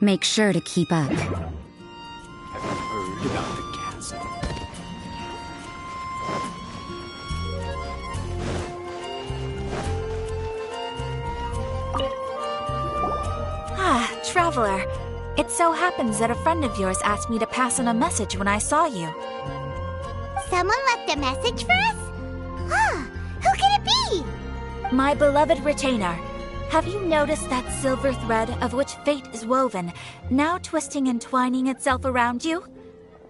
Make sure to keep up. Have you heard about the castle? Ah, Traveler. It so happens that a friend of yours asked me to pass on a message when I saw you. Someone left a message for us? Ah, who could it be? My beloved retainer, have you noticed that silver thread of which fate is woven, now twisting and twining itself around you?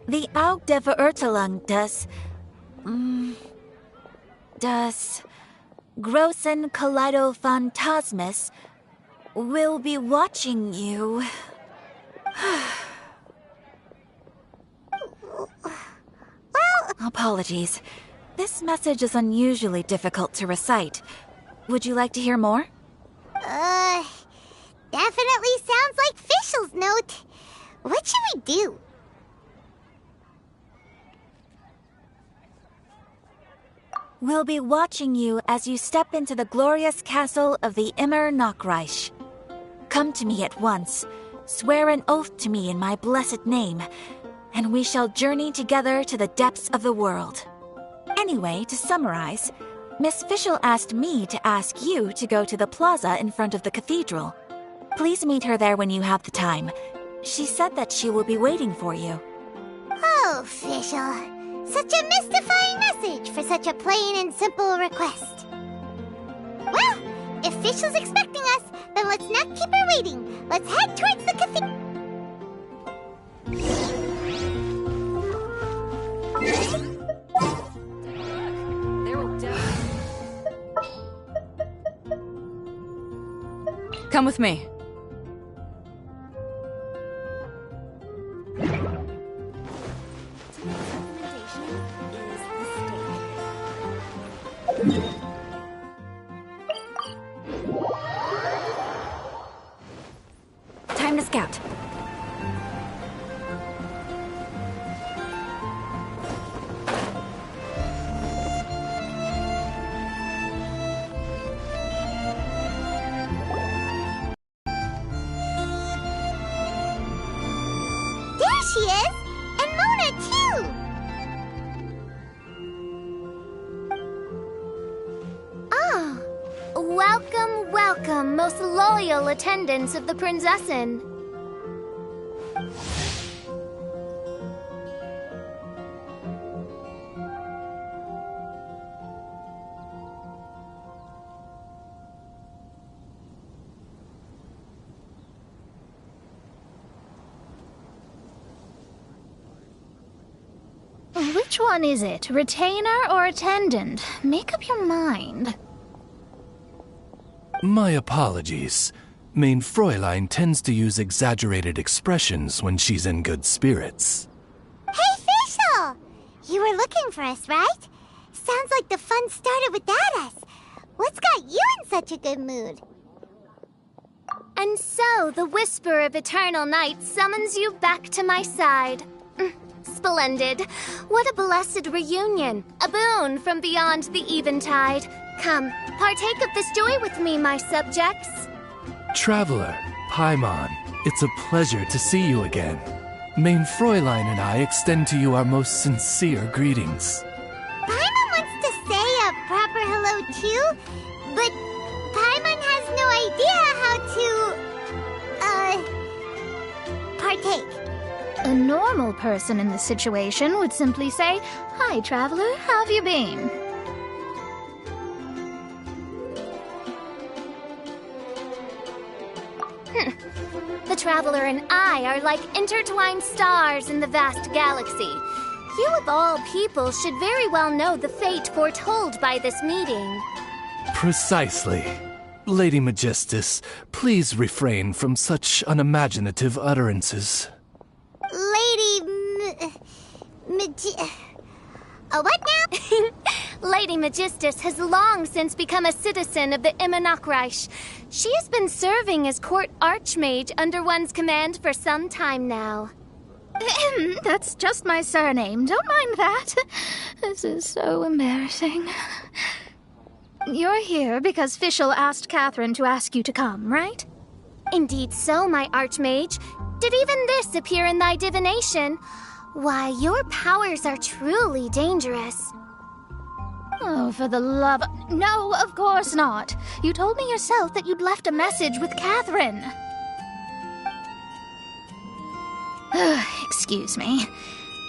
The Aug der Verurteilung does Großen Kaleido-Phantasmus will be watching you. Apologies. This message is unusually difficult to recite. Would you like to hear more? Definitely sounds like Fischl's note. What should we do? We'll be watching you as you step into the glorious castle of the Immer Nachreich. Come to me at once, swear an oath to me in my blessed name, and we shall journey together to the depths of the world. Anyway, to summarize, Miss Fischl asked me to ask you to go to the plaza in front of the cathedral. Please meet her there when you have the time. She said that she will be waiting for you. Oh, Fischl. Such a mystifying message for such a plain and simple request. Well, if Fischl's expecting us, then let's not keep her waiting. Let's head towards the cathedral. Come with me. Time to scout. There she is! And Mona, too! Ah, welcome, welcome, most loyal attendants of the Prinzessin. Which one is it? Retainer or attendant? Make up your mind. My apologies. Mein Fräulein tends to use exaggerated expressions when she's in good spirits. Hey, Fischl! You were looking for us, right? Sounds like the fun started without us. What's got you in such a good mood? And so, the whisper of eternal night summons you back to my side. Splendid. What a blessed reunion. A boon from beyond the eventide. Come, partake of this joy with me, my subjects. Traveler, Paimon, it's a pleasure to see you again. Mein Fräulein and I extend to you our most sincere greetings. Paimon wants to say a proper hello too, but Paimon has no idea how to, partake. A normal person in this situation would simply say, "Hi, traveler, how have you been?" The Traveler and I are like intertwined stars in the vast galaxy. You of all people should very well know the fate foretold by this meeting. Precisely. Lady Magistus, please refrain from such unimaginative utterances. What now? Lady Magistus has long since become a citizen of the Immer Nachreich. She has been serving as court archmage under one's command for some time now. That's just my surname. Don't mind that. This is so embarrassing. You're here because Fischl asked Catherine to ask you to come, right? Indeed so, my Archmage. Did even this appear in thy divination? Why, your powers are truly dangerous. Oh, for the love... No, of course not. You told me yourself that you'd left a message with Catherine. Excuse me.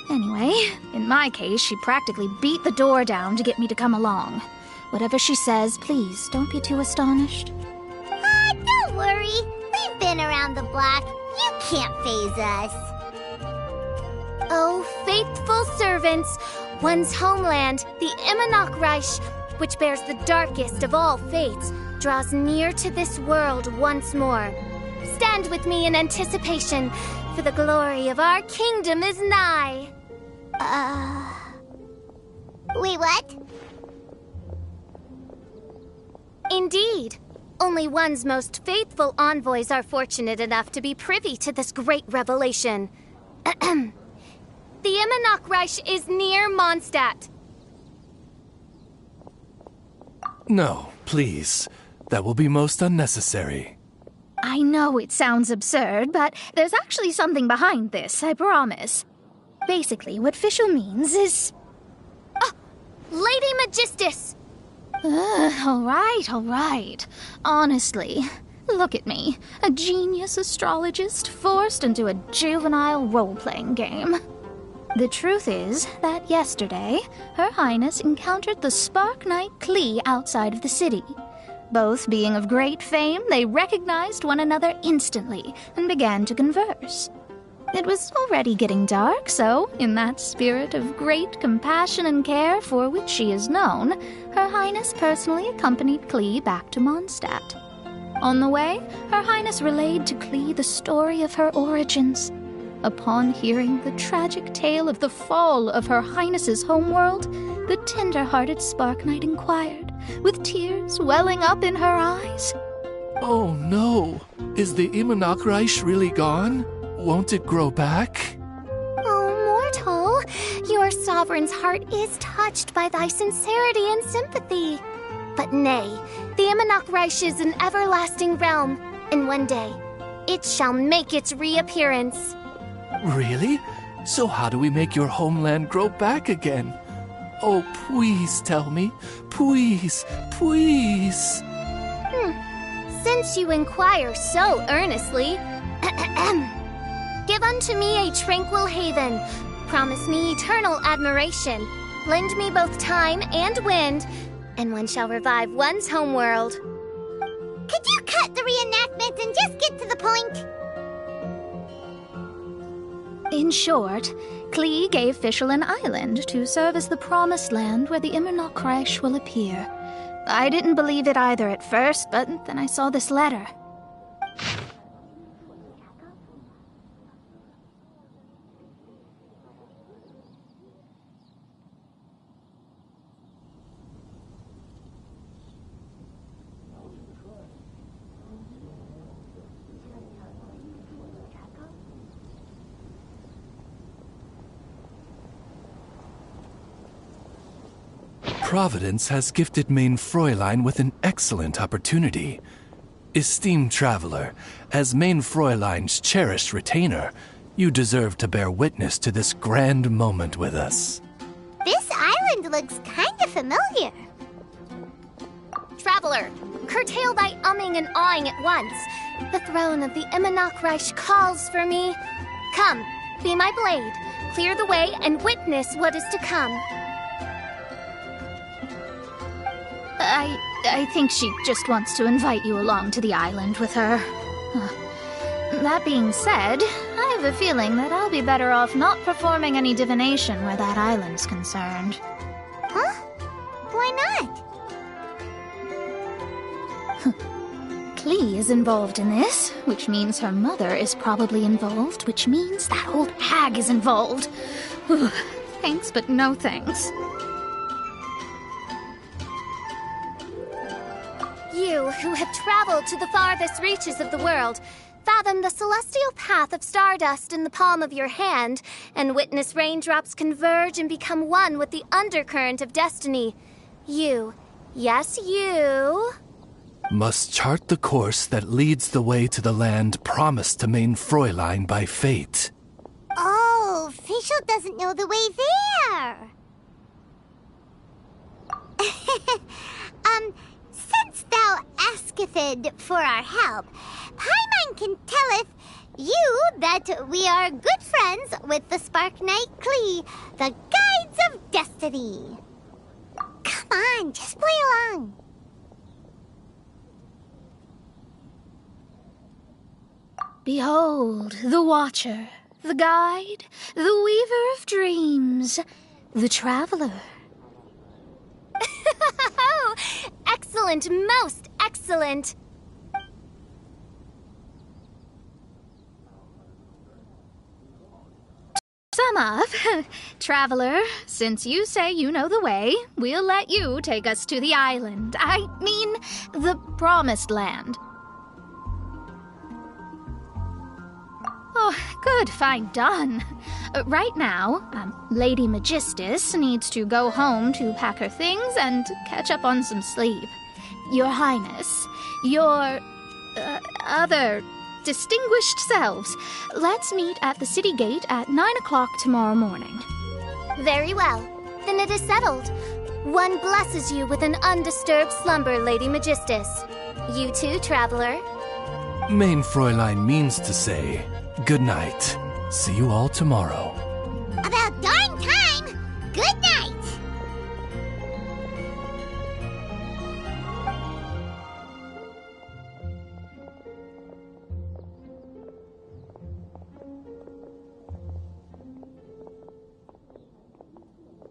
Anyway, in my case, she practically beat the door down to get me to come along. Whatever she says, please, don't be too astonished. Don't worry. We've been around the block. You can't faze us. Oh, faithful servants, one's homeland, the Immernochreich, which bears the darkest of all fates, draws near to this world once more. Stand with me in anticipation, for the glory of our kingdom is nigh. Wait, what? Indeed. Only one's most faithful envoys are fortunate enough to be privy to this great revelation. The Immernochreich is near Mondstadt. No, please. That will be most unnecessary. I know it sounds absurd, but there's actually something behind this, I promise. Basically, what Fischl means is... Lady Magistus! All right. Honestly, look at me. A genius astrologist forced into a juvenile role-playing game. The truth is that yesterday, Her Highness encountered the Spark Knight Klee outside of the city. Both being of great fame, they recognized one another instantly and began to converse. It was already getting dark, so, in that spirit of great compassion and care for which she is known, Her Highness personally accompanied Klee back to Mondstadt. On the way, Her Highness relayed to Klee the story of her origins. Upon hearing the tragic tale of the fall of Her Highness's homeworld, the tender-hearted Spark Knight inquired, with tears welling up in her eyes. Oh no! Is the Immernochreich really gone? Won't it grow back? Oh, mortal, your sovereign's heart is touched by thy sincerity and sympathy. But nay, the Immernochreich is an everlasting realm, and one day, it shall make its reappearance. Really? So how do we make your homeland grow back again? Oh, please tell me. Please. Since you inquire so earnestly, give unto me a tranquil haven. Promise me eternal admiration. Lend me both time and wind, and one shall revive one's homeworld. Could you cut the reenactment and just get to the point? In short, Klee gave Fischl an island to serve as the promised land where the Immernochreich will appear. I didn't believe it either at first, but then I saw this letter. Providence has gifted Main Fräulein with an excellent opportunity. Esteemed traveler, as Main Fräulein's cherished retainer, you deserve to bear witness to this grand moment with us. This island looks kind of familiar. Traveler, curtail thy umming and awing at once. The throne of the Immernochreich calls for me. Come, be my blade, clear the way, and witness what is to come. I think she just wants to invite you along to the island with her. That being said, I have a feeling that I'll be better off not performing any divination where that island's concerned. Huh? Why not? Klee is involved in this, which means her mother is probably involved, which means that old hag is involved. Thanks, but no thanks. You, who have traveled to the farthest reaches of the world, fathom the celestial path of stardust in the palm of your hand, and witness raindrops converge and become one with the undercurrent of destiny. You, yes, you... must chart the course that leads the way to the land promised to main Fräulein by fate. Oh, Fischl doesn't know the way there. Since thou asketh for our help, Paimon can telleth you that we are good friends with the Spark Knight Klee, the Guides of Destiny. Come on, just play along. Behold, the Watcher, the Guide, the Weaver of Dreams, the Traveler. Oh, excellent, most excellent. Sum up. Traveler, since you say you know the way, we'll let you take us to the island. I mean, the Promised Land. Oh, good, fine, done. Right now, Lady Magistus needs to go home to pack her things and catch up on some sleep. Your Highness, your other distinguished selves, let's meet at the city gate at 9 o'clock tomorrow morning. Very well. Then it is settled. One blesses you with an undisturbed slumber, Lady Magistus. You too, Traveler. Main Fräulein means to say, good night. See you all tomorrow. About darn time! Good night!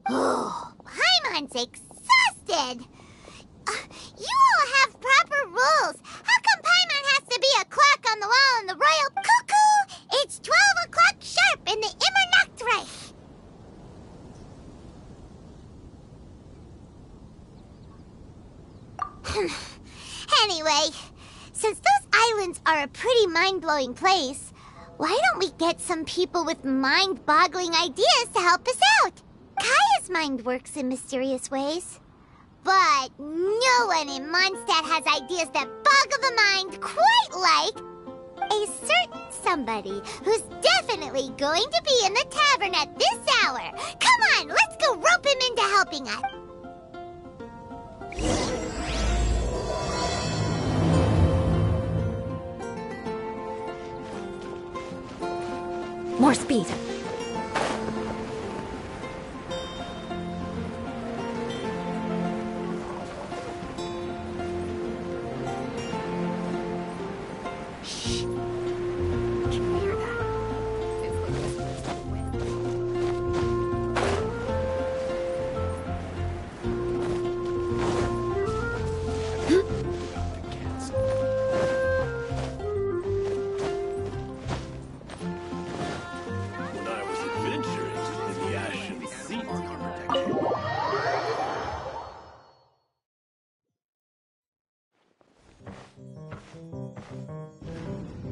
Oh, Paimon's exhausted! You all have proper rules. How come Paimon has to be a clock on the wall in the royal cuckoo? It's 12 o'clock sharp in the Immernachtreich. Anyway, since those islands are a pretty mind-blowing place, why don't we get some people with mind-boggling ideas to help us out? Kaya's mind works in mysterious ways. But no one in Mondstadt has ideas that boggle the mind quite like a certain somebody who's definitely going to be in the tavern at this hour. Come on, let's go rope him into helping us. More speed.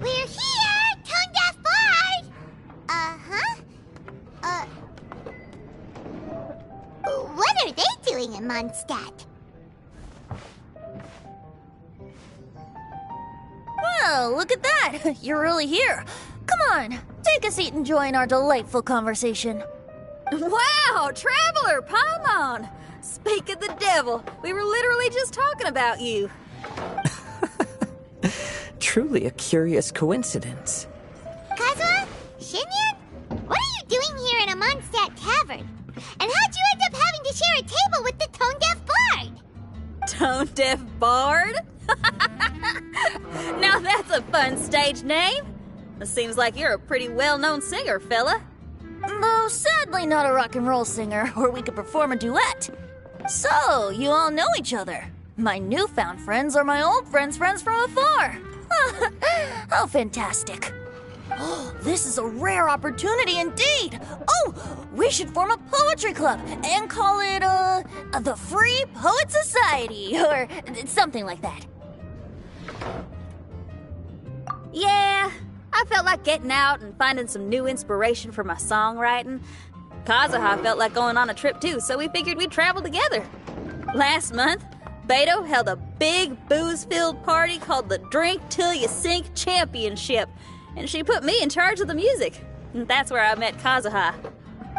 We're here, Tone-Deaf Bard! What are they doing in Mondstadt? Well, look at that! You're really here. Come on, take a seat and join our delightful conversation. Wow, Traveler, Paimon! Speak of the devil, we were literally just talking about you. Truly a curious coincidence. Kazuha? Shinyan? What are you doing here in a Mondstadt tavern? And how'd you end up having to share a table with the Tone-Deaf Bard? Tone-Deaf Bard? Now that's a fun stage name. It seems like you're a pretty well-known singer, fella. Though sadly not a rock and roll singer, or we could perform a duet. So, you all know each other. My newfound friends are my old friends' friends from afar. How fantastic. This is a rare opportunity indeed. Oh, we should form a poetry club and call it, the Free Poet Society, or something like that. Yeah, I felt like getting out and finding some new inspiration for my songwriting. Kazuha felt like going on a trip too, so we figured we'd travel together. Last month, Beto held a big booze-filled party called the Drink Till You Sink Championship, and she put me in charge of the music. And that's where I met Kazuha.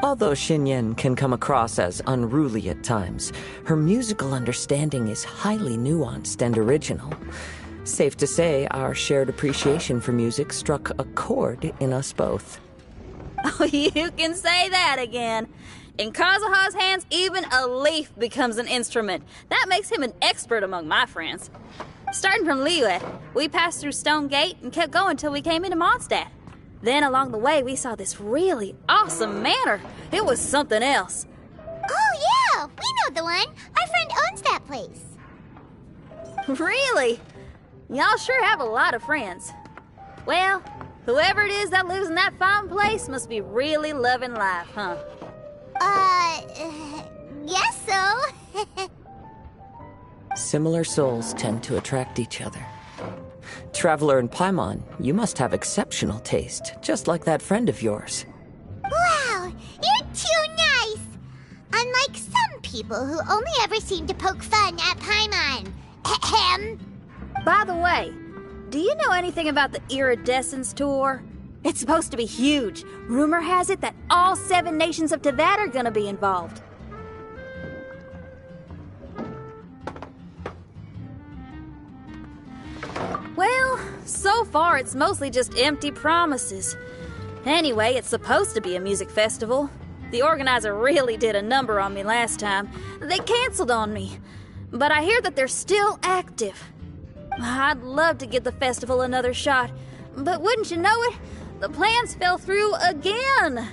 Although Xinyan can come across as unruly at times, her musical understanding is highly nuanced and original. Safe to say, our shared appreciation for music struck a chord in us both. Oh, you can say that again. In Kazuha's hands, even a leaf becomes an instrument. That makes him an expert among my friends. Starting from Liyue, we passed through Stone Gate and kept going till we came into Mondstadt. Then along the way, we saw this really awesome manor. It was something else. Oh, yeah, we know the one. Our friend owns that place. Really? Y'all sure have a lot of friends. Well, whoever it is that lives in that fine place must be really loving life, huh? Guess so. Similar souls tend to attract each other. Traveler and Paimon, you must have exceptional taste, just like that friend of yours. Wow, you're too nice. Unlike some people who only ever seem to poke fun at Paimon. Ahem. By the way, do you know anything about the Iridescence Tour? It's supposed to be huge. Rumor has it that all 7 nations of Teyvat are gonna be involved. Well, so far it's mostly just empty promises. Anyway, it's supposed to be a music festival. The organizer really did a number on me last time. They canceled on me. But I hear that they're still active. I'd love to give the festival another shot, but wouldn't you know it, the plans fell through again.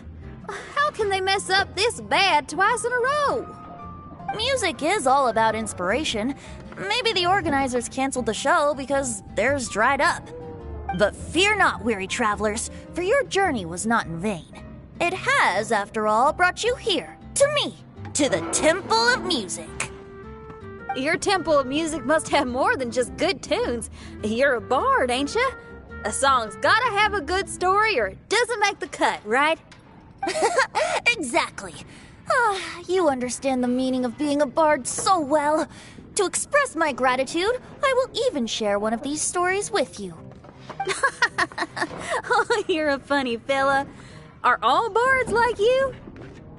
How can they mess up this bad twice in a row? Music is all about inspiration. Maybe the organizers canceled the show because theirs dried up. But fear not, weary travelers, for your journey was not in vain. It has, after all, brought you here, to me, to the Temple of Music. Your Temple of Music must have more than just good tunes. You're a bard, ain't ya? A song's gotta have a good story or it doesn't make the cut, right? Exactly. You understand the meaning of being a bard so well. To express my gratitude, I will even share one of these stories with you. Oh, you're a funny fella. Are all bards like you?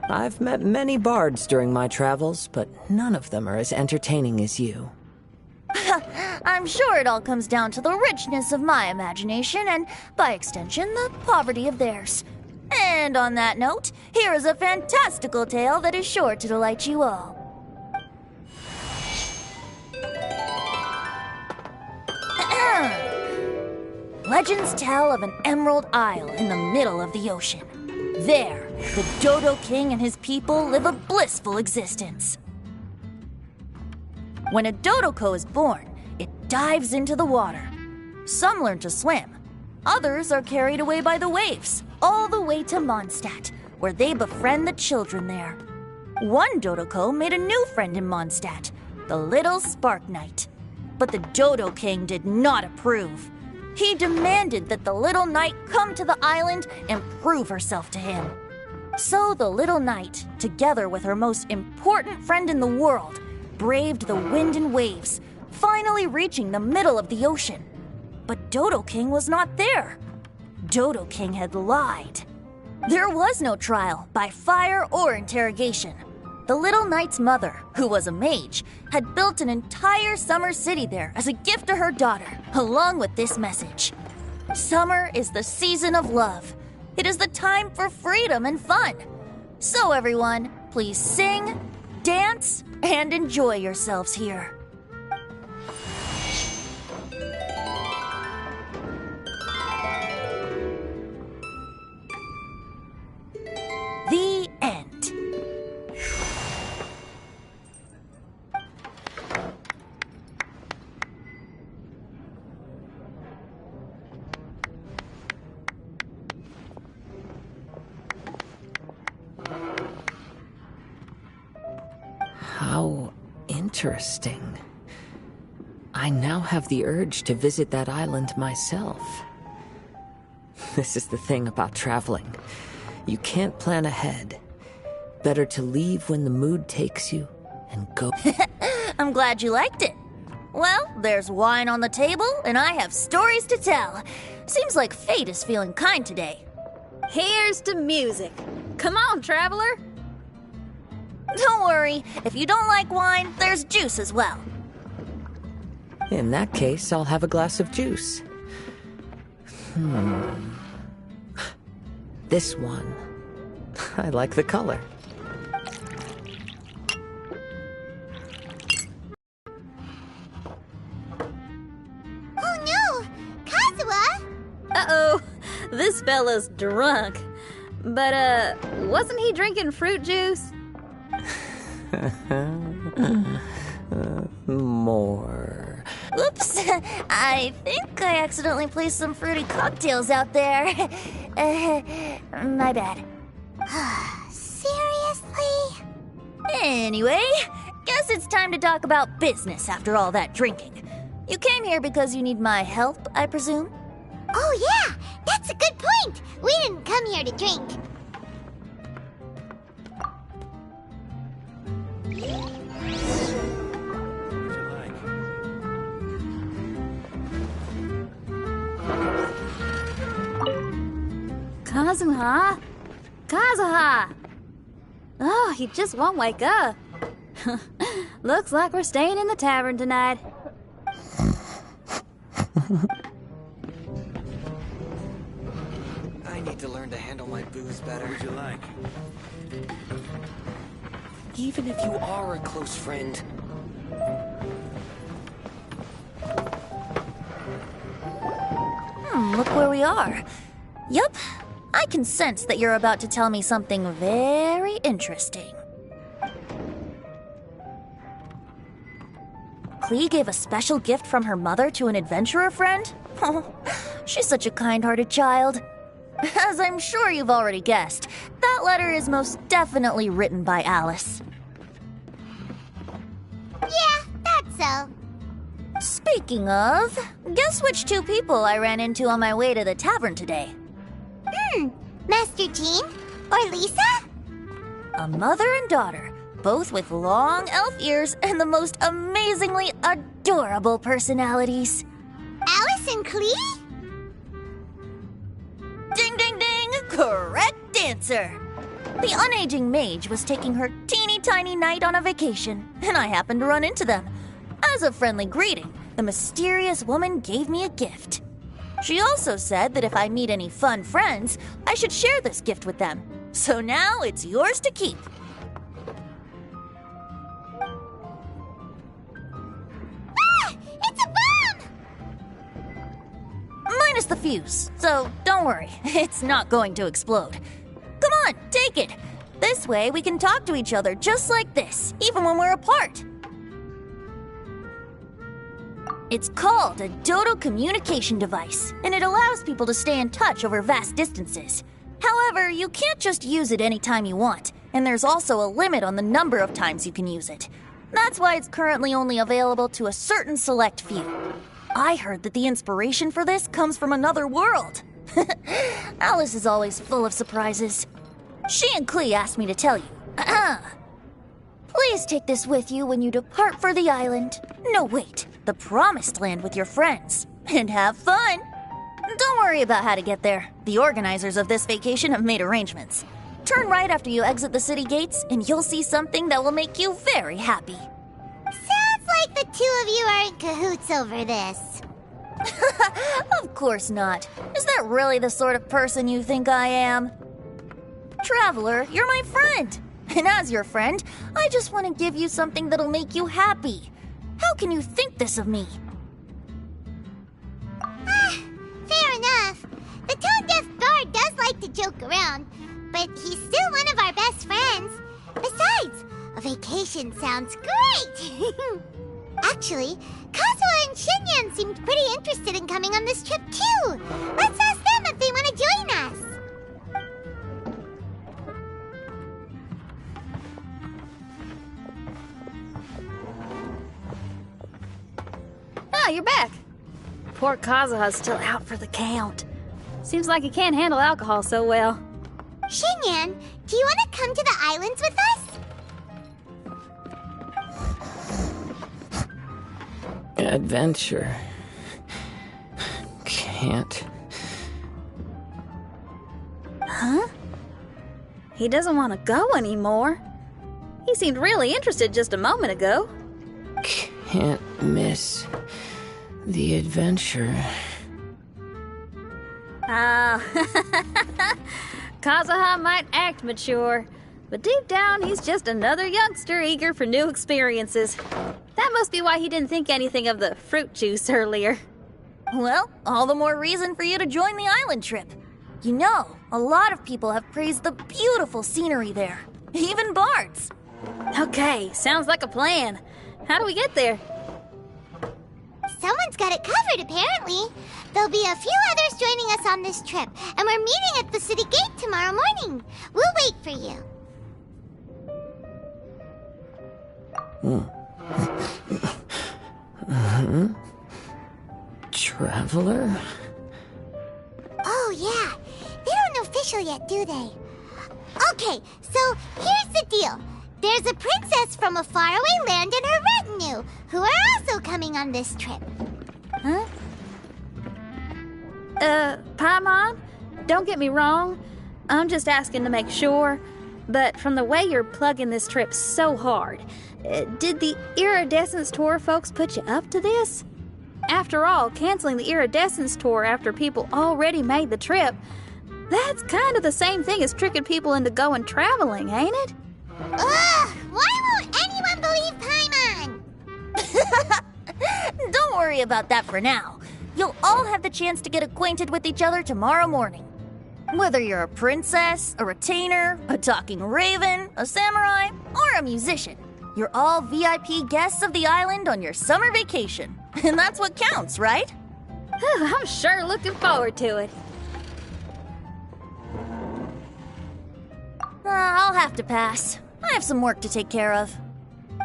I've met many bards during my travels, but none of them are as entertaining as you. I'm sure it all comes down to the richness of my imagination and, by extension, the poverty of theirs. And on that note, here is a fantastical tale that is sure to delight you all. Legends tell of an emerald isle in the middle of the ocean. There, the Dodo King and his people live a blissful existence. When a Dodoko is born, it dives into the water. Some learn to swim. Others are carried away by the waves, all the way to Mondstadt, where they befriend the children there. One Dodoko made a new friend in Mondstadt, the little Spark Knight. But the Dodo King did not approve. He demanded that the little knight come to the island and prove herself to him. So the little knight, together with her most important friend in the world, braved the wind and waves, finally reaching the middle of the ocean. But Dodo King was not there. Dodo King had lied. There was no trial by fire or interrogation. The little knight's mother, who was a mage, had built an entire summer city there as a gift to her daughter, along with this message. Summer is the season of love. It is the time for freedom and fun. So everyone, please sing, dance, and enjoy yourselves here. The end. How interesting. I now have the urge to visit that island myself. This is the thing about traveling. You can't plan ahead. Better to leave when the mood takes you and go. I'm glad you liked it. Well, there's wine on the table, and I have stories to tell. Seems like fate is feeling kind today. Here's to music. Come on, traveler. Don't worry, if you don't like wine, there's juice as well. In that case, I'll have a glass of juice. This one. I like the color. Oh no! Kazuha! Uh-oh, this fella's drunk. But, wasn't he drinking fruit juice? More. Oops, I think I accidentally placed some fruity cocktails out there. My bad. Seriously? Anyway, guess it's time to talk about business after all that drinking. You came here because you need my help, I presume? Oh yeah! That's a good point! We didn't come here to drink. Kazuha? Kazuha! Oh, he just won't wake up. Looks like we're staying in the tavern tonight. I need to learn to handle my booze better. What would you like? Even if you are a close friend. Look where we are. Yup, I can sense that you're about to tell me something very interesting. Klee gave a special gift from her mother to an adventurer friend? Oh, she's such a kind-hearted child. As I'm sure you've already guessed, that letter is most definitely written by Alice. Yeah, that's so. Speaking of, guess which two people I ran into on my way to the tavern today? Master Jean? Or Lisa? A mother and daughter, both with long elf ears and the most amazingly adorable personalities. Alice and Klee? Ding, ding, ding! Correct answer! The unaging mage was taking her teeny tiny knight on a vacation, and I happened to run into them. As a friendly greeting, the mysterious woman gave me a gift. She also said that if I meet any fun friends, I should share this gift with them. So now it's yours to keep. Ah! It's a bomb! Minus the fuse, so don't worry, it's not going to explode. Come on, take it. This way we can talk to each other just like this, even when we're apart. It's called a Dodo communication device, and it allows people to stay in touch over vast distances. However, you can't just use it anytime you want, and there's also a limit on the number of times you can use it. That's why it's currently only available to a certain select few. I heard that the inspiration for this comes from another world. Alice is always full of surprises. She and Klee asked me to tell you. Please take this with you when you depart for the island. No, wait, the Promised Land with your friends. And have fun. Don't worry about how to get there. The organizers of this vacation have made arrangements. Turn right after you exit the city gates, and you'll see something that will make you very happy. Sounds like the two of you are in cahoots over this. Of course not. Is that really the sort of person you think I am? Traveler, you're my friend. And as your friend, I just want to give you something that'll make you happy. How can you think this of me? Fair enough. The tone-deaf guard does like to joke around, but he's still one of our best friends. Besides, a vacation sounds great! Actually, Kazuha and Shinyan seemed pretty interested in coming on this trip too. Let's ask them if they want to join us. Ah, you're back. Poor Kazuha's still out for the count. Seems like he can't handle alcohol so well. Shinyan, do you want to come to the islands with us? adventure. Can't. Huh? He doesn't want to go anymore. He seemed really interested just a moment ago. Can't miss the adventure. Kazuha might act mature, but deep down he's just another youngster eager for new experiences. That must be why he didn't think anything of the fruit juice earlier. Well, all the more reason for you to join the island trip. You know, a lot of people have praised the beautiful scenery there. Even bards. Okay, sounds like a plan. How do we get there? Someone's got it covered, apparently. There'll be a few others joining us on this trip, and we're meeting at the city gate tomorrow morning. We'll wait for you. Traveler? Oh, yeah. They don't know official yet, do they? Okay, so here's the deal. There's a princess from a faraway land and her retinue, who are also coming on this trip. Huh? Paimon, don't get me wrong. I'm just asking to make sure. But from the way you're plugging this trip so hard, did the Iridescence Tour folks put you up to this? After all, canceling the Iridescence Tour after people already made the trip, that's kind of the same thing as tricking people into going traveling, ain't it? Ugh! Why won't anyone believe Paimon? Don't worry about that for now. You'll all have the chance to get acquainted with each other tomorrow morning. Whether you're a princess, a retainer, a talking raven, a samurai, or a musician, you're all VIP guests of the island on your summer vacation. And that's what counts, right? I'm sure looking forward to it. I'll have to pass. I have some work to take care of.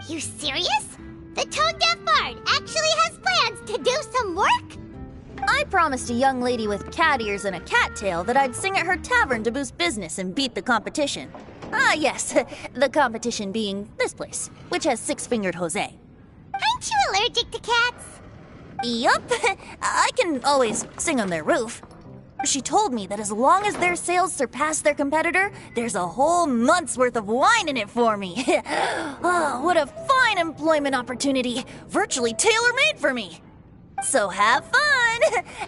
You serious? The tone-deaf bard actually has plans to do some work? I promised a young lady with cat ears and a cattail that I'd sing at her tavern to boost business and beat the competition. Ah, yes, the competition being this place, which has six-fingered Jose. Aren't you allergic to cats? Yup, I can always sing on their roof. She told me that as long as their sales surpass their competitor, there's a whole month's worth of wine in it for me. Oh, what a fine employment opportunity, virtually tailor-made for me. So have fun,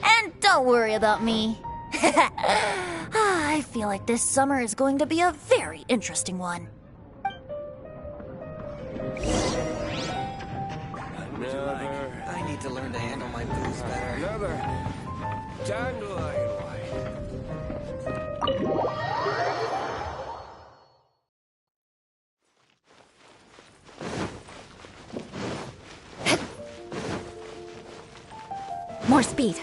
and don't worry about me. I feel like this summer is going to be a very interesting one. I need to learn to handle my booze better. Another dandelion More speed.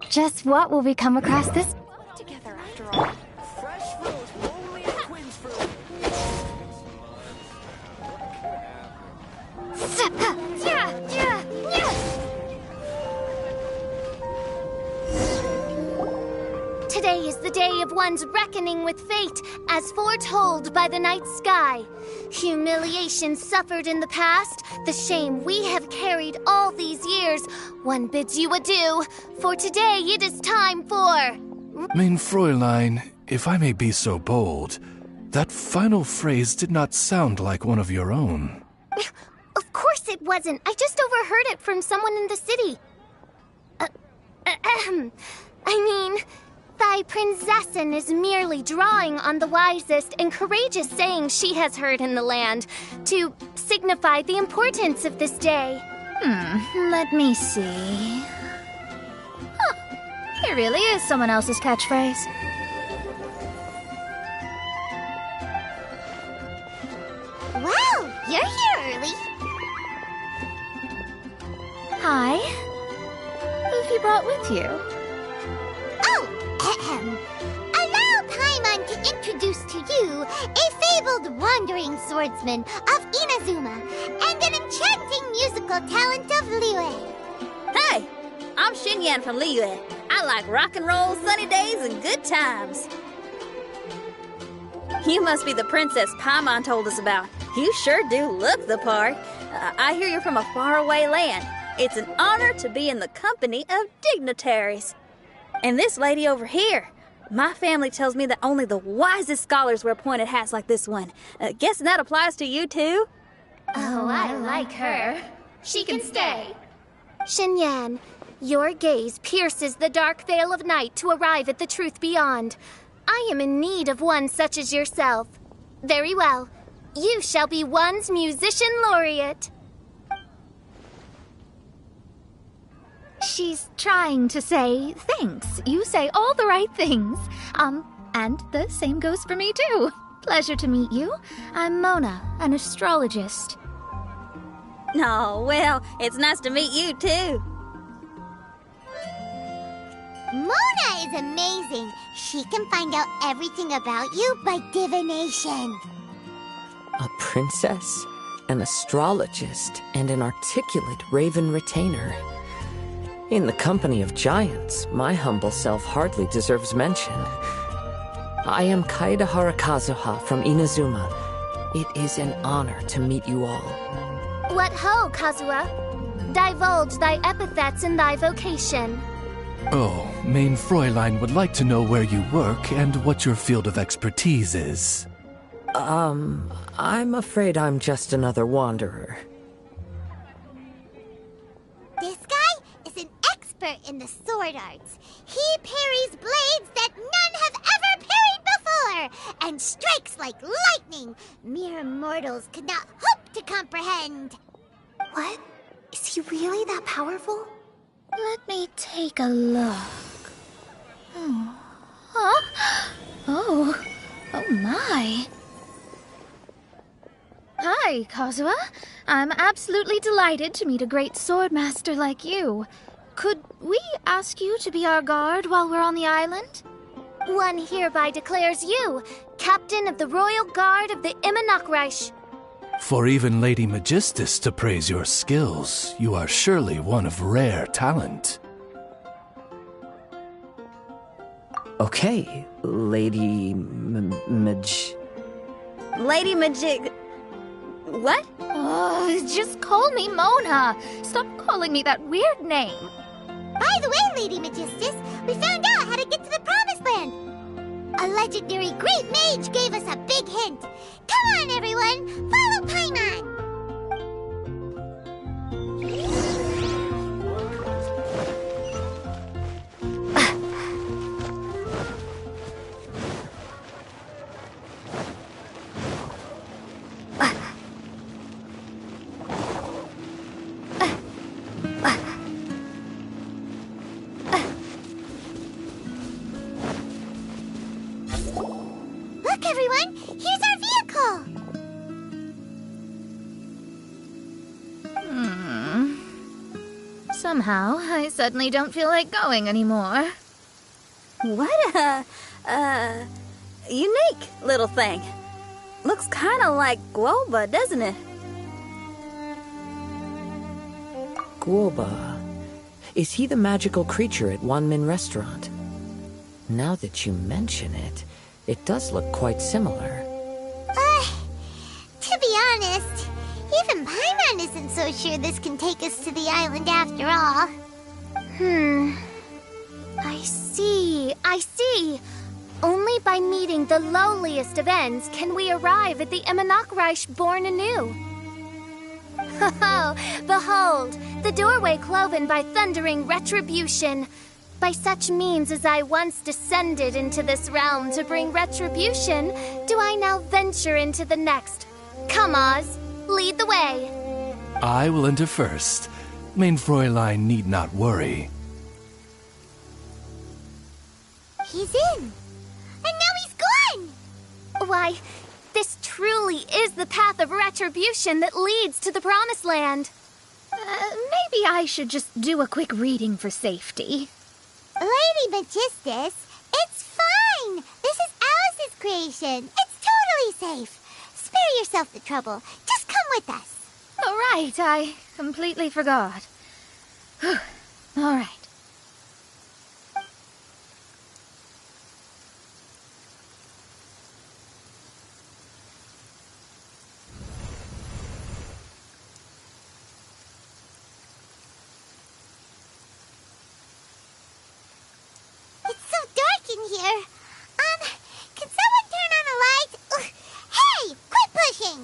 Just what will we come across this together after all? fresh fruit, only at Quinn's fruit. Today is the day of one's reckoning with fate, as foretold by the night sky. Humiliation suffered in the past, the shame we have carried all these years. One bids you adieu, for today it is time for... Mein Fräulein, if I may be so bold, that final phrase did not sound like one of your own. Of course it wasn't. I just overheard it from someone in the city. I mean, thy prinzessin is merely drawing on the wisest and courageous sayings she has heard in the land to signify the importance of this day. Let me see. Huh, here really is someone else's catchphrase. Wow, you're here early. Hi. Who've you brought with you? Oh, ahem. Allow Paimon to introduce to you a fabled wandering swordsman of Inazuma and an enchanting musical talent of Liyue. Hey, I'm Xinyan from Liyue. I like rock and roll, sunny days, and good times. You must be the princess Paimon told us about. You sure do look the part. I hear you're from a faraway land. It's an honor to be in the company of dignitaries. And this lady over here, my family tells me that only the wisest scholars wear pointed hats like this one. Guessing that applies to you too? Oh, I like her. She can stay. Xinyan, your gaze pierces the dark veil of night to arrive at the truth beyond. I am in need of one such as yourself. Very well. You shall be one's musician laureate. She's trying to say thanks. You say all the right things. And the same goes for me too. Pleasure to meet you. I'm Mona, an astrologist. Oh, well, it's nice to meet you too. Mona is amazing. She can find out everything about you by divination. A princess, an astrologist, and an articulate raven retainer. In the company of giants, my humble self hardly deserves mention. I am Kaida Harakazuha from Inazuma. It is an honor to meet you all. What ho, Kazuha? Divulge thy epithets and thy vocation. Oh, Main Fräulein would like to know where you work and what your field of expertise is. I'm afraid I'm just another wanderer. This guy is an expert in the sword arts. He parries blades that none have ever parried before, and strikes like lightning mere mortals could not hope to comprehend. What? Is he really that powerful? Let me take a look. Huh? Oh my. Hi, Kazuha. I'm absolutely delighted to meet a great swordmaster like you. Could we ask you to be our guard while we're on the island? One hereby declares you captain of the Royal Guard of the Immernachtreich. For even Lady Magistus to praise your skills, you are surely one of rare talent. Okay, Lady Lady Magic... What? Oh, just call me Mona. Stop calling me that weird name. By the way, Lady Magistus, we found out how to get to the Promised Land. A legendary great mage gave us a big hint. Come on, everyone, follow Paimon. Look, everyone, here's our vehicle. Somehow, I suddenly don't feel like going anymore. What a unique little thing. Looks kind of like Guoba, doesn't it? Guoba. Is he the magical creature at Wanmin Restaurant? Now that you mention it, it does look quite similar. To be honest, even Paimon isn't so sure this can take us to the island after all. I see. Only by meeting the lowliest of ends can we arrive at the Immernachtreich born anew. Oh, behold, the doorway cloven by thundering retribution. By such means as I once descended into this realm to bring retribution, do I now venture into the next. Come, Oz, lead the way. I will enter first. Main Fräulein need not worry. He's in! And now he's gone! Why, this truly is the path of retribution that leads to the Promised Land. Maybe I should just do a quick reading for safety. Lady Magistus, it's fine! This is Alice's creation. It's totally safe. Spare yourself the trouble. Just come with us. All right, I completely forgot. Whew. All right. It's so dark in here. Can someone turn on a light? Ugh. Hey, quit pushing!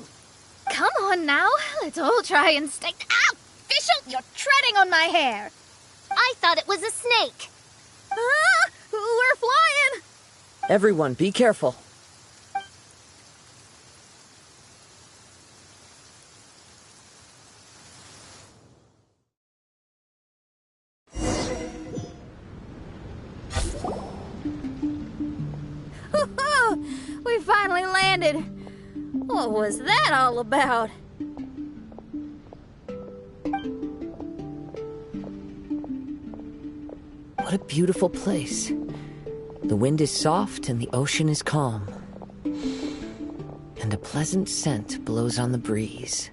Come on now, let's all try and stay. Ow! Fischl, you're treading on my hair. I thought it was a snake. Ah! We're flying! Everyone, be careful. We finally landed. What was that all about? What a beautiful place. The wind is soft and the ocean is calm. And a pleasant scent blows on the breeze.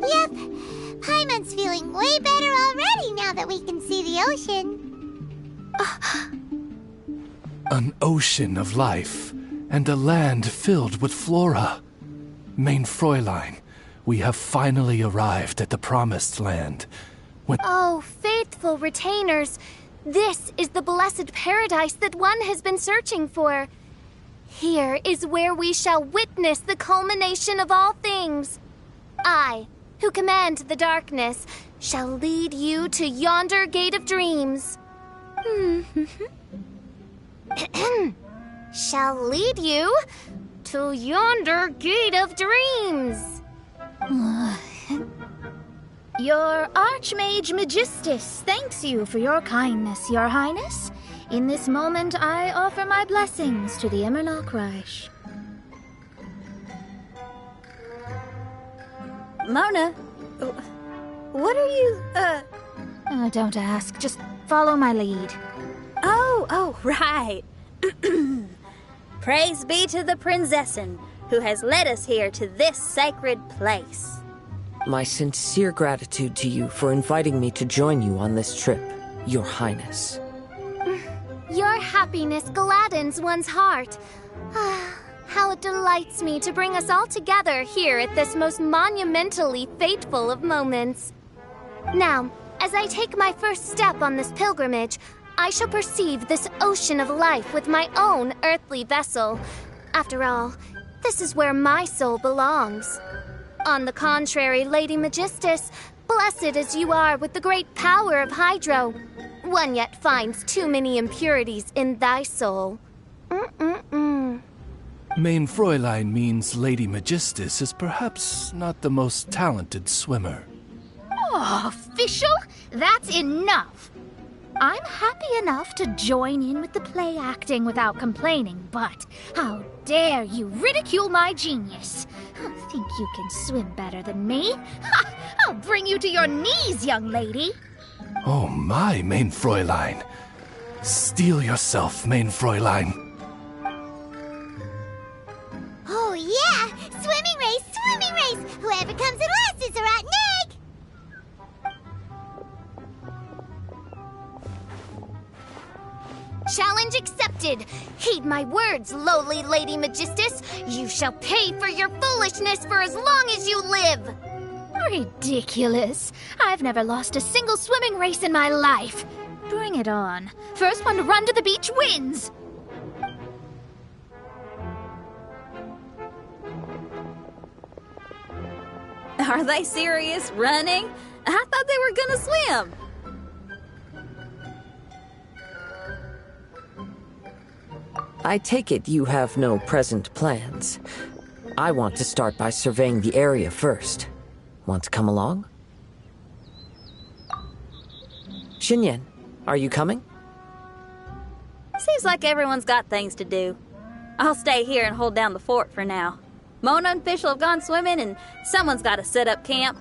Yep, Paimon's feeling way better already now that we can see the ocean. An ocean of life, and a land filled with flora. Main Fräulein, we have finally arrived at the Promised Land. Oh, faithful retainers, this is the blessed paradise that one has been searching for. Here is where we shall witness the culmination of all things. I, who command the darkness, shall lead you to yonder gate of dreams. Shall lead you to yonder gate of dreams. Your Archmage Magistus thanks you for your kindness, Your Highness. In this moment, I offer my blessings to the Immer Reich. Mona, what are you, Don't ask, just follow my lead. Oh, right. Praise be to the Prinzessin, who has led us here to this sacred place. My sincere gratitude to you for inviting me to join you on this trip, Your Highness. Your happiness gladdens one's heart. How it delights me to bring us all together here at this most monumentally fateful of moments. Now, as I take my first step on this pilgrimage, I shall perceive this ocean of life with my own earthly vessel. After all, this is where my soul belongs. On the contrary, Lady Magistus, blessed as you are with the great power of Hydro, one yet finds too many impurities in thy soul. Main Fräulein means Lady Magistus is perhaps not the most talented swimmer. Oh, Fischl, that's enough. I'm happy enough to join in with the play acting without complaining, but how dare you ridicule my genius? Think you can swim better than me? Ha! I'll bring you to your knees, young lady. Oh my, Main Fräulein. Steel yourself, Main Fräulein. Oh yeah! Swimming race! Whoever comes in last is a rotten egg! Challenge accepted. Heed my words, lowly Lady Magistus. You shall pay for your foolishness for as long as you live. Ridiculous. I've never lost a single swimming race in my life. Bring it on. First one to run to the beach wins. Are they serious? Running? I thought they were gonna swim. I take it you have no present plans. I want to start by surveying the area first. Want to come along? Xinyan, are you coming? Seems like everyone's got things to do. I'll stay here and hold down the fort for now. Mona and Fischl have gone swimming, and someone's got to set up camp.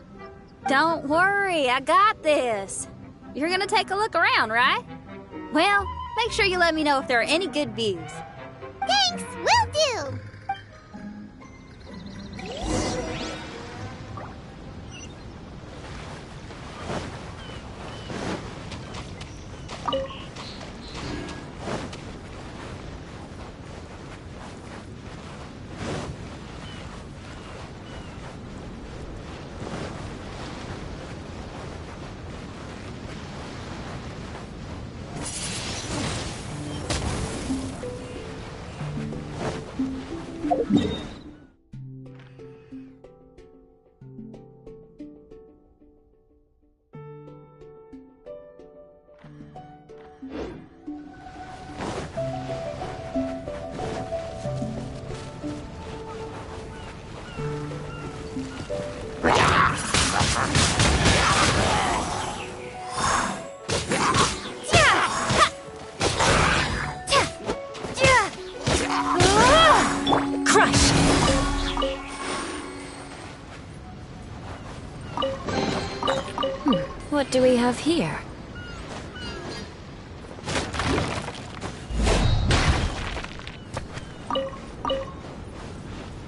Don't worry, I got this. You're gonna take a look around, right? Well, make sure you let me know if there are any good views. Thanks, will do! What do we have here?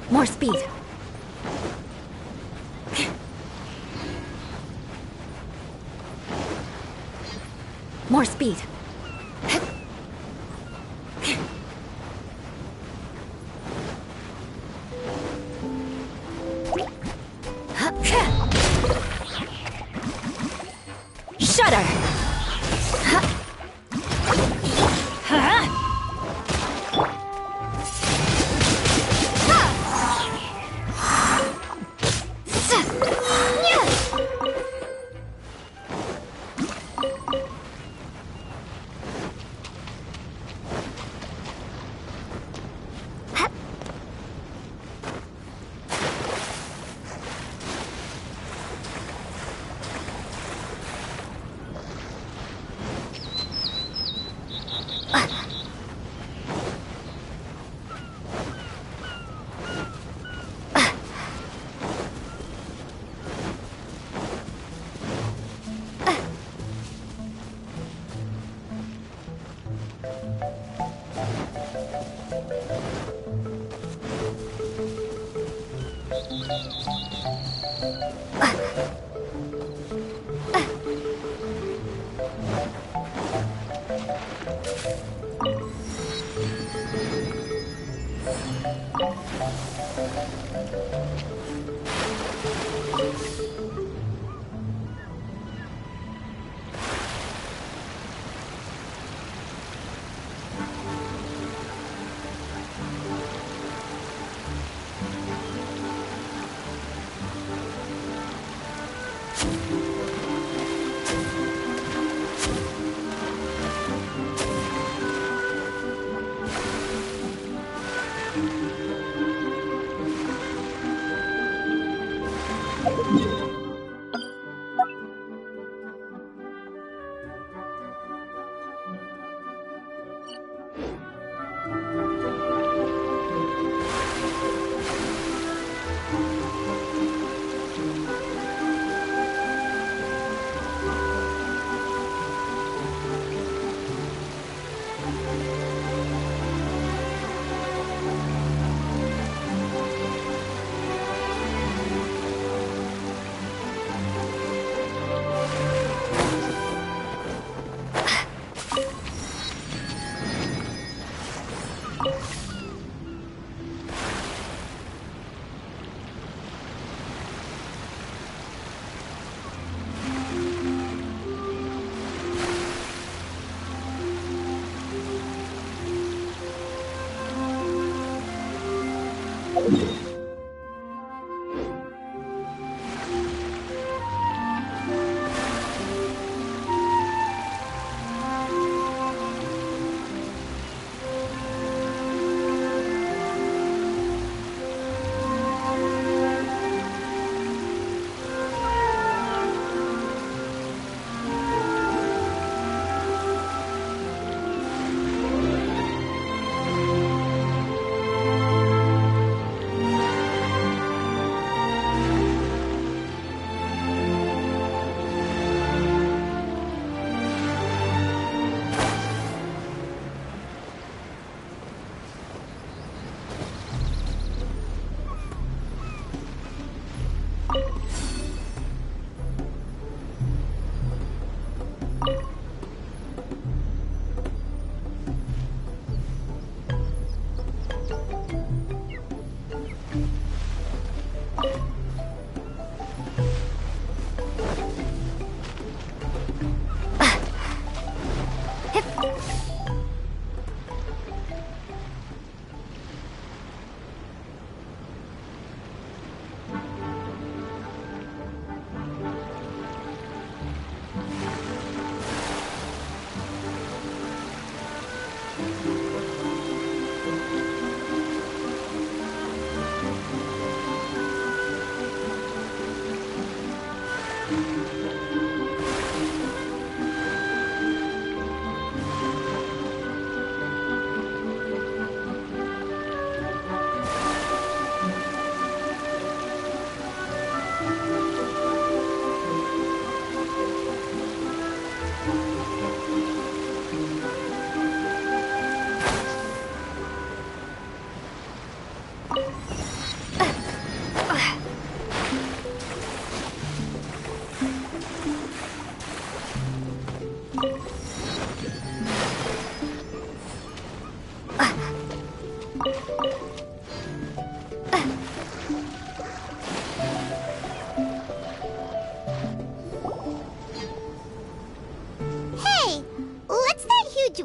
More speed. More speed. Shudder!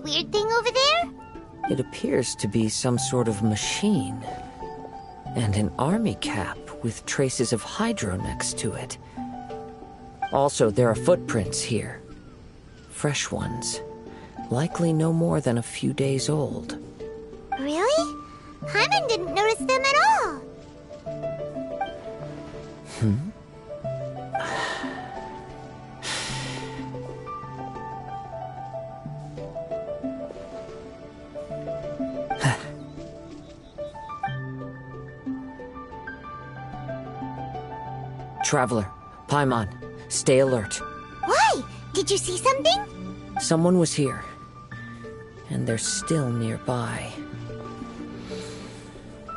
Weird thing over there? It appears to be some sort of machine. And an army cap with traces of hydro next to it. Also, there are footprints here. Fresh ones. Likely no more than a few days old. Really? Hyman didn't notice them at all. Traveler, Paimon, stay alert. Why? Did you see something? Someone was here. And they're still nearby.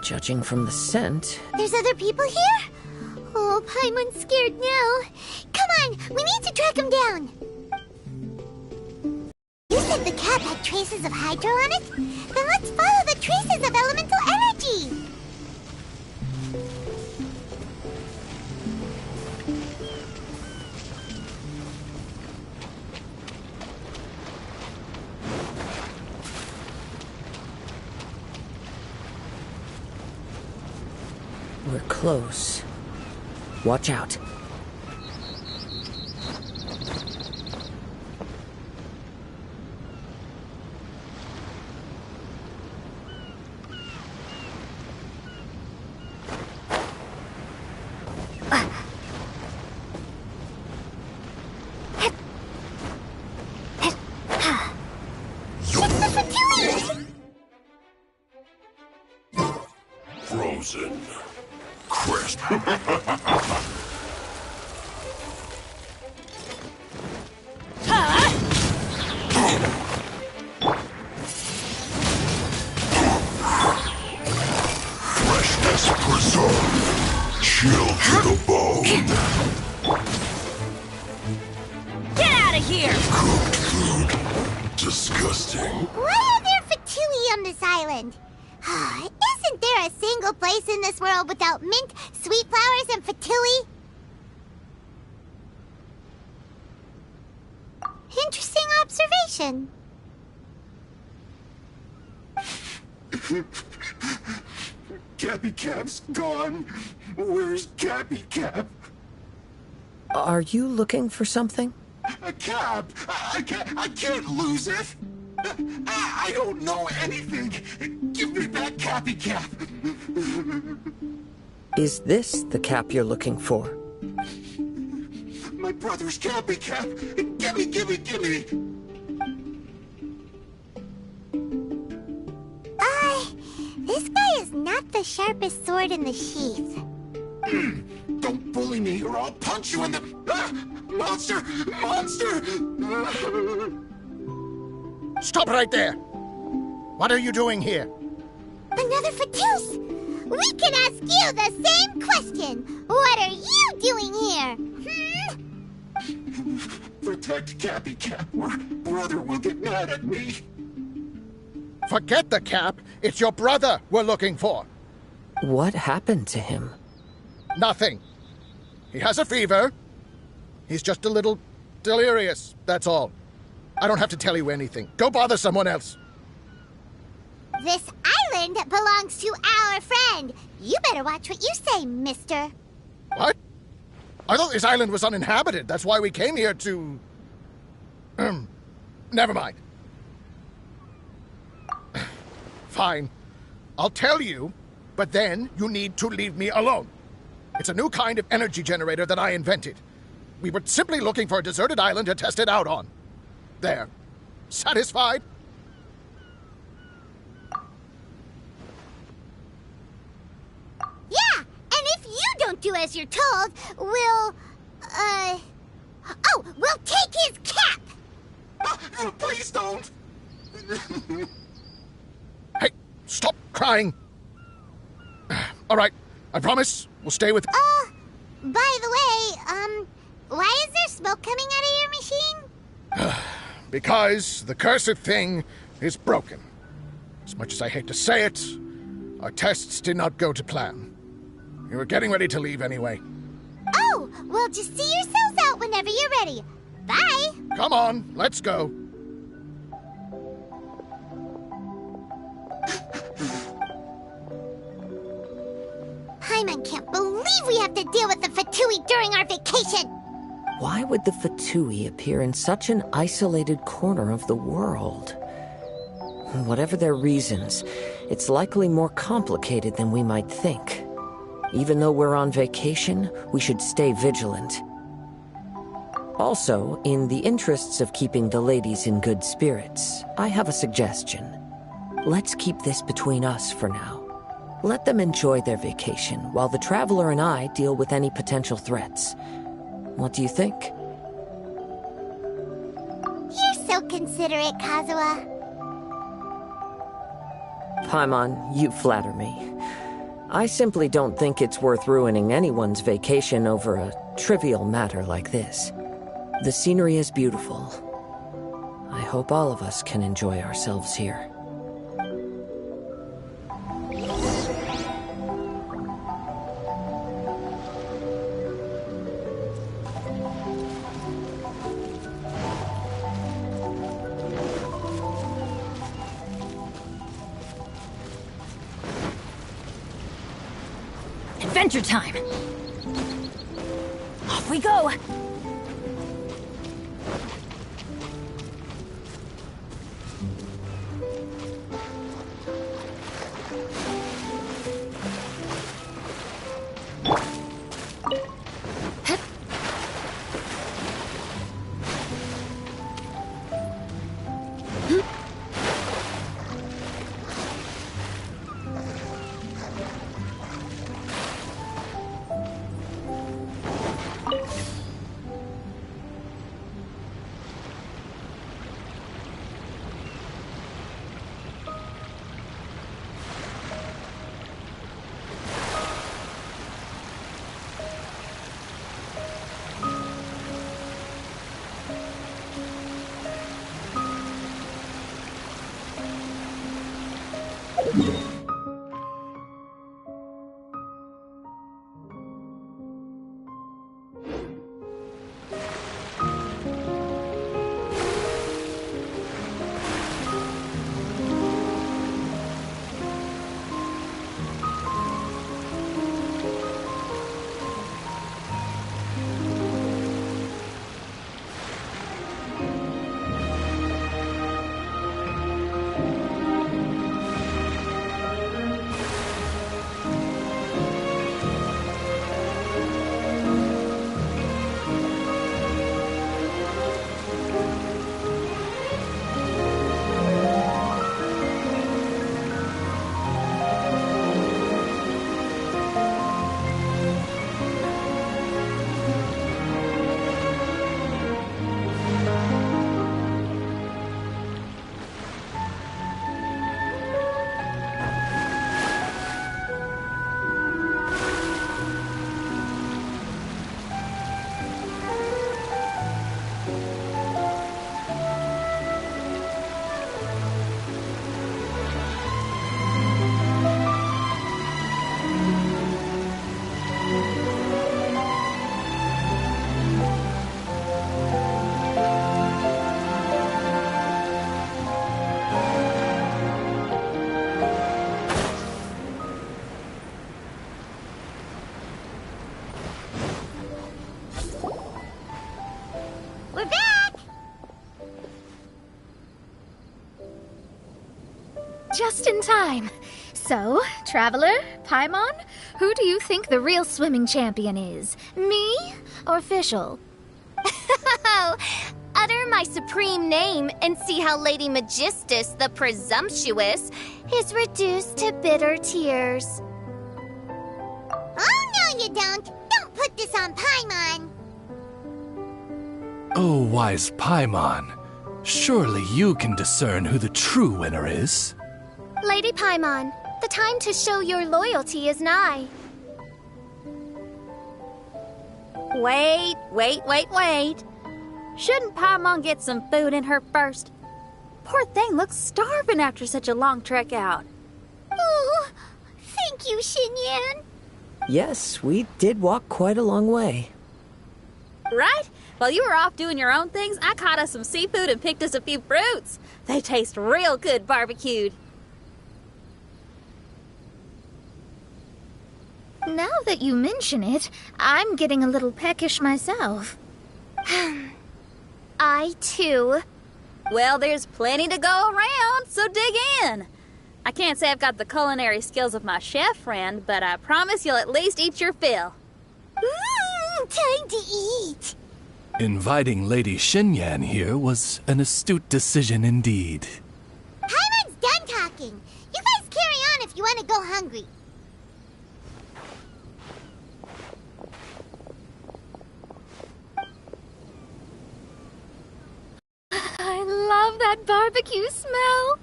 Judging from the scent... There's other people here? Oh, Paimon's scared now. Come on, we need to track him down. You said the cap had traces of hydro on it? Then let's follow the traces of elemental energy. We're close. Watch out. Frozen. Crisp. Freshness preserved. Chill to the bone. Get out of here! Cooked food. Disgusting. Why are there fatui on this island? Isn't there a single place in this world without mint, sweet flowers, and fatui? Interesting observation. Cappy Cap's gone. Where's Cappy Cap? Are you looking for something? A cap. I can't lose it. I don't know anything. Give me that Cappy Cap. Is this the cap you're looking for? My brother's Cappy Cap. Gimme. This guy is not the sharpest sword in the sheath. Don't bully me or I'll punch you in the... Monster! Stop right there! What are you doing here? Another Fatus! We can ask you the same question! What are you doing here? Protect Cappy Cap or brother will get mad at me. Forget the cap. It's your brother we're looking for. What happened to him? Nothing. He has a fever. He's just a little delirious, that's all. I don't have to tell you anything. Go bother someone else. This island belongs to our friend. You better watch what you say, mister. What? I thought this island was uninhabited. That's why we came here to... Never mind. Fine. I'll tell you, but then you need to leave me alone. It's a new kind of energy generator that I invented. We were simply looking for a deserted island to test it out on. There. Satisfied? Yeah, and if you don't do as you're told, we'll take his cap! Please don't! Hey, stop crying! All right, I promise we'll stay with... By the way, why is there smoke coming out of your machine? Because the cursed thing is broken. As much as I hate to say it, our tests did not go to plan. We were getting ready to leave anyway. Oh, well, just see yourselves out whenever you're ready. Bye! Come on, let's go. Paimon can't believe we have to deal with the Fatui during our vacation! Why would the Fatui appear in such an isolated corner of the world? Whatever their reasons, it's likely more complicated than we might think. Even though we're on vacation, we should stay vigilant. Also, in the interests of keeping the ladies in good spirits, I have a suggestion. Let's keep this between us for now. Let them enjoy their vacation while the Traveler and I deal with any potential threats. What do you think? You're so considerate, Kazuha. Paimon, you flatter me. I simply don't think it's worth ruining anyone's vacation over a trivial matter like this. The scenery is beautiful. I hope all of us can enjoy ourselves here. Adventure time! Off we go! just in time. So, Traveler, Paimon, who do you think the real swimming champion is? Me or Fischl? Utter my supreme name and see how Lady Magistus, the presumptuous, is reduced to bitter tears. Oh, no you don't. Don't put this on Paimon. Oh, wise Paimon. Surely you can discern who the true winner is. Lady Paimon, the time to show your loyalty is nigh. Wait. Shouldn't Paimon get some food in her first? Poor thing looks starving after such a long trek out. Oh, thank you, Xinyan. Yes, we did walk quite a long way. Right? While you were off doing your own things, I caught us some seafood and picked us a few fruits. They taste real good barbecued. Now that you mention it, I'm getting a little peckish myself. I, too. Well, there's plenty to go around, so dig in. I can't say I've got the culinary skills of my chef friend, but I promise you'll at least eat your fill. Time to eat. Inviting Lady Xinyan here was an astute decision indeed. Paimon's done talking. You guys carry on if you want to go hungry. I love that barbecue smell.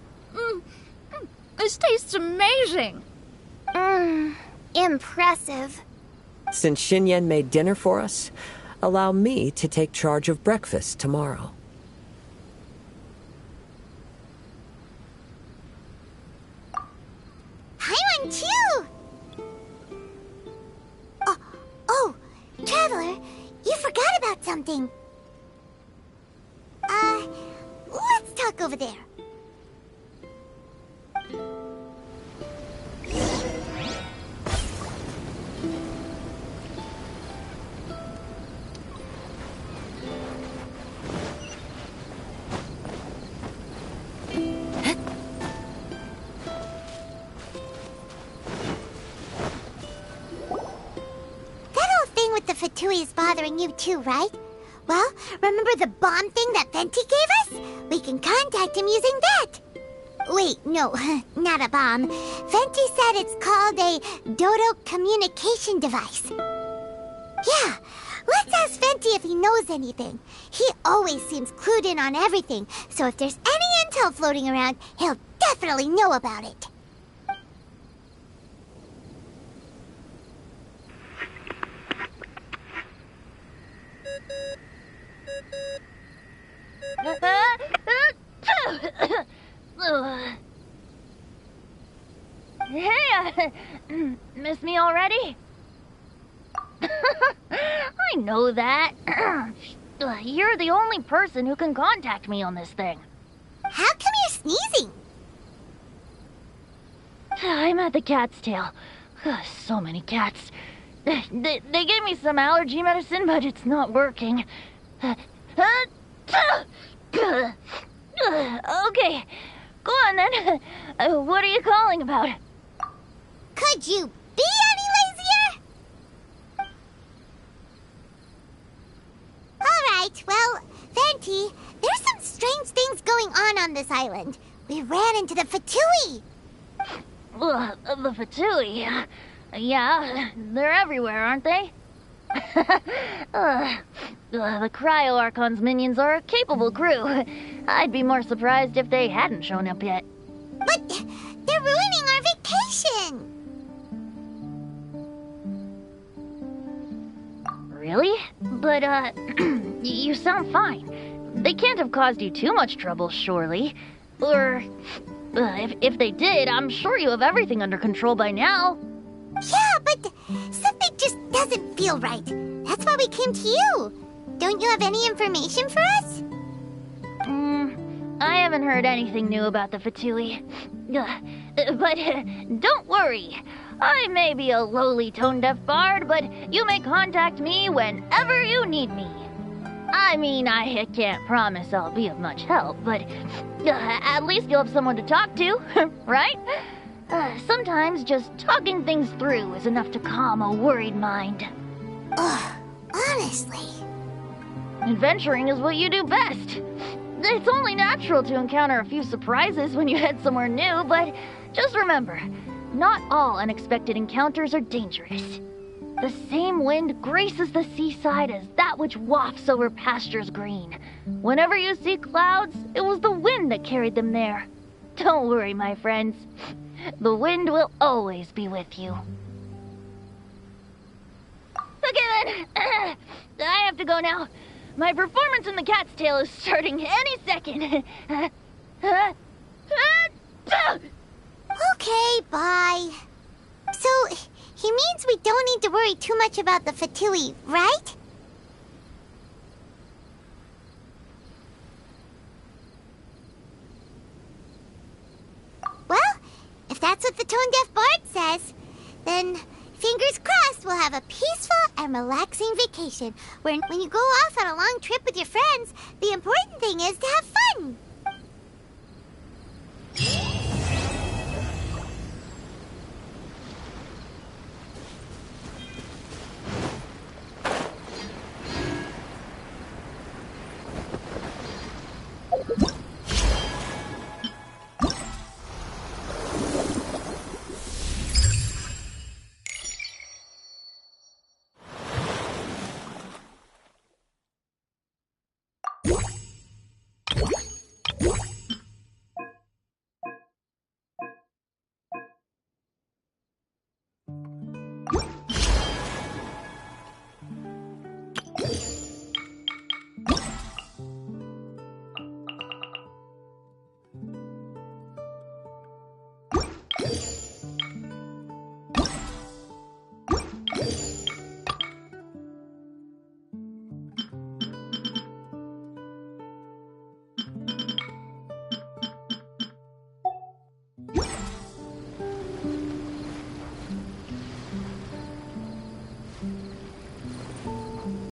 This tastes amazing. Impressive. Since Xinyan made dinner for us, allow me to take charge of breakfast tomorrow. Paimon too. Oh, Traveler, you forgot about something. Let's talk over there. Fatui is bothering you too, right? Well, remember the bomb thing that Venti gave us? We can contact him using that. Wait, no, not a bomb. Venti said it's called a Dodo communication device. Yeah, let's ask Venti if he knows anything. He always seems clued in on everything, so if there's any intel floating around, he'll definitely know about it. Hey, miss me already? I know that. You're the only person who can contact me on this thing. How come you're sneezing? I'm at the cat's tail. So many cats. They gave me some allergy medicine, but it's not working. Okay, go on then. What are you calling about? Could you be any lazier? Alright, well, Venti, there's some strange things going on this island. We ran into the Fatui. The Fatui? Yeah, they're everywhere, aren't they? The Cryo Archon's minions are a capable crew. I'd be more surprised if they hadn't shown up yet. But they're ruining our vacation! Really? But, you sound fine. They can't have caused you too much trouble, surely. Or, if they did, I'm sure you have everything under control by now. Yeah, but something just doesn't feel right. That's why we came to you. Don't you have any information for us? I haven't heard anything new about the Fatui. But don't worry. I may be a lowly tone-deaf bard, but you may contact me whenever you need me. I mean, I can't promise I'll be of much help, but at least you'll have someone to talk to, right? Sometimes just talking things through is enough to calm a worried mind. Ugh, honestly. Adventuring is what you do best. It's only natural to encounter a few surprises when you head somewhere new, but just remember, not all unexpected encounters are dangerous. The same wind graces the seaside as that which wafts over pastures green. Whenever you see clouds, it was the wind that carried them there. Don't worry, my friends. The wind will always be with you. Okay then, I have to go now. My performance in the Cat's Tail is starting any second. Okay, bye. So, he means we don't need to worry too much about the Fatui, right? Well, if that's what the tone-deaf bard says, then fingers crossed we'll have a peaceful and relaxing vacation. When you go off on a long trip with your friends, the important thing is to have fun.